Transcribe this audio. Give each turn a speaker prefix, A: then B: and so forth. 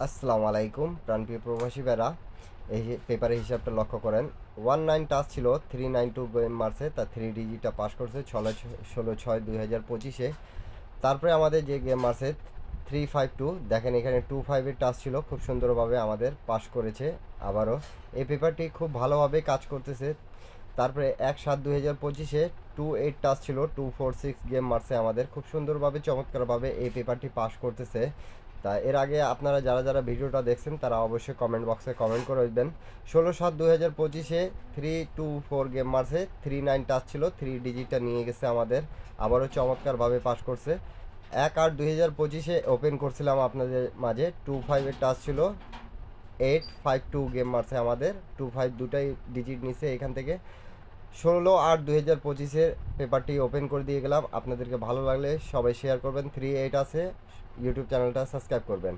A: আসসালামু আলাইকুম প্রাণপ্রিয় প্রবাসী ভাইরা। এই যে পেপারের হিসাবটা লক্ষ্য করেন, 19 টাচ ছিল 392 গেম মারছে, তা 3 ডিজিটটা পাস করছে 16/6/2025-এ। তারপরে আমাদের যে গেম মারছে 352, দেখেন এখানে 25-এর টাচ ছিল, খুব সুন্দরভাবে আমাদের পাস করেছে। আবারও এই পেপারটি খুব ভালোভাবে কাজ করতেছে। তারপরে 1/7/2025-এ 28 টাচ ছিল, 246 গেম মারছে আমাদের, খুব সুন্দরভাবে চমৎকারভাবে এই পেপারটি পাস করতেছে। তা এর আগে আপনারা যারা যারা ভিডিওটা দেখছেন তারা অবশ্যই কমেন্ট বক্সে কমেন্ট করে দেবেন। 16/7/2025-এ 324 গেম মারছে, 39 টাচ ছিল, 3 ডিজিটটা নিয়ে গেছে আমাদের, আবারও চমৎকারভাবে পাস করছে। 1/8/2025-এ ওপেন করছিলাম আপনাদের মাঝে, 25-এর টাচ ছিল, 852 গেম মারছে আমাদের, 25 দুটাই ডিজিট নিছে এখান থেকে। 16/8/2025-এর পেপারটি ওপেন করে দিয়ে গেলাম। আপনাদেরকে ভালো লাগলে সবাই শেয়ার করবেন। 38 আছে, ইউটিউব চ্যানেলটা সাবস্ক্রাইব করবেন।